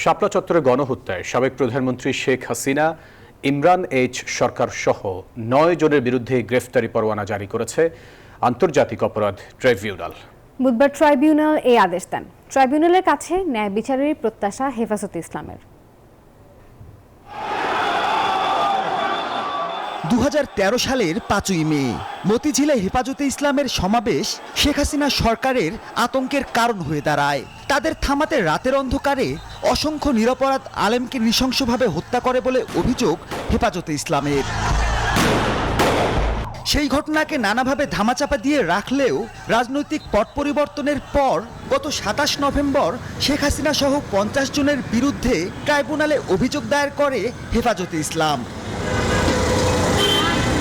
শাপলা চত্বরে গণহত্যায় সাবেক প্রধানমন্ত্রী শেখ হাসিনা, ইমরান এইচ সরকার সহ ৯ জনের বিরুদ্ধে গ্রেফতারি পরোয়ানা জারি করেছে আন্তর্জাতিক অপরাধ ট্রাইব্যুনাল। বুধবার ট্রাইব্যুনাল এই আদেশ দেন। ট্রাইব্যুনালের কাছে ন্যায় বিচারের প্রত্যাশা হেফাজতে ইসলামের। ২০১৩ সালের ৫ই মে মতিঝিলে হেফাজতে ইসলামের সমাবেশ শেখ হাসিনা সরকারের আতঙ্কের কারণ হয়ে দাঁড়ায়। তাদের থামাতে রাতের অন্ধকারে অসংখ্য নিরপরাধ আলেমকে নৃশংসভাবে হত্যা করে বলে অভিযোগ হেফাজতে ইসলামের। সেই ঘটনাকে নানাভাবে ধামাচাপা দিয়ে রাখলেও রাজনৈতিক পট পরিবর্তনের পর গত ২৭ নভেম্বর শেখ হাসিনা সহ ৫০ জনের বিরুদ্ধে ট্রাইব্যুনালে অভিযোগ দায়ের করে হেফাজতে ইসলাম।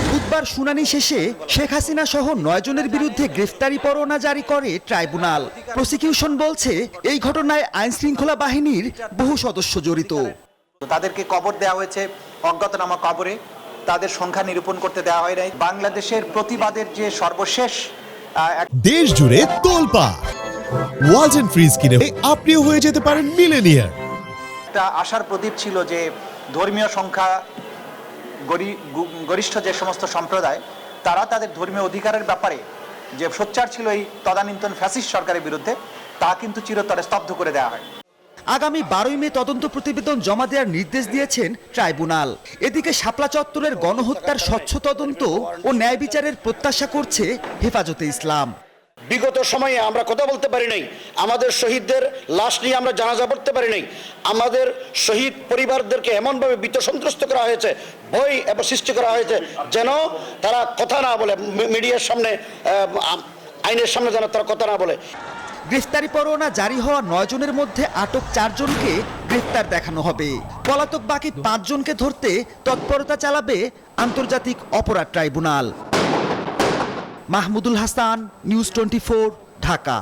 বুধবার শুনানি শেষে শেখ হাসিনা সহ ৯ জনের বিরুদ্ধে গ্রেফতারি পরোয়ানা জারি করে ট্রাইব্যুনাল। প্রসিকিউশন বলছে এই ঘটনায় আইনশৃঙ্খলা বাহিনীর বহু সদস্য জড়িত। তাদেরকে কবর দেওয়া হয়েছে অজ্ঞাতনামা কবরে, তাদের সংখ্যা নিরূপণ করতে দেওয়া হয় নাই। বাংলাদেশের প্রতিবাদের যে সর্বশেষ দেশ জুড়ে তোলপাড় ওয়ালটন ফ্রিজ কিনে আপনিও হয়ে যেতে পারেন মিলেনিয়ার। একটা আশার প্রদীপ ছিল যে ধর্মীয় সংখ্যা গরিষ্ঠ যে সমস্ত সম্প্রদায় তারা তাদের ধর্মীয় অধিকারের ব্যাপারে যে সোচ্চার ছিল এই তদানীন্তন ফ্যাসিস্ট সরকারের বিরুদ্ধে, তা কিন্তু চিরতরে স্তব্ধ করে দেওয়া হয়। আগামী ১২ই মে তদন্ত প্রতিবেদন জমা দেওয়ার নির্দেশ দিয়েছেন ট্রাইব্যুনাল। এদিকে শাপলা চত্বরের গণহত্যার স্বচ্ছ তদন্ত ও ন্যায় বিচারের প্রত্যাশা করছে হেফাজতে ইসলাম। বিগত সময়ে আমরা কথা বলতে পারি নাই, আমাদের শহীদদের লাশ নিয়ে আমরা জানাজা পড়তে পারি নাই, আমাদের শহীদ পরিবারদেরকে এমনভাবে বিত্তসন্ত্রস্ত করা হয়েছে, ভয় এবং সৃষ্টি করা হয়েছে যেন তারা কথা না বলে, মিডিয়ার সামনে আইনের সামনে যেন তারা কথা না বলে। গ্রেফতারি পরোয়ানা জারি হওয়া ৯ জনের মধ্যে আটক ৪ জনকে গ্রেফতার দেখানো হবে। পলাতক বাকি ৫ জনকে ধরতে তৎপরতা চালাবে আন্তর্জাতিক অপরাধ ট্রাইব্যুনাল। মাহমুদুল হাসান, নিউজ 24, ঢাকা।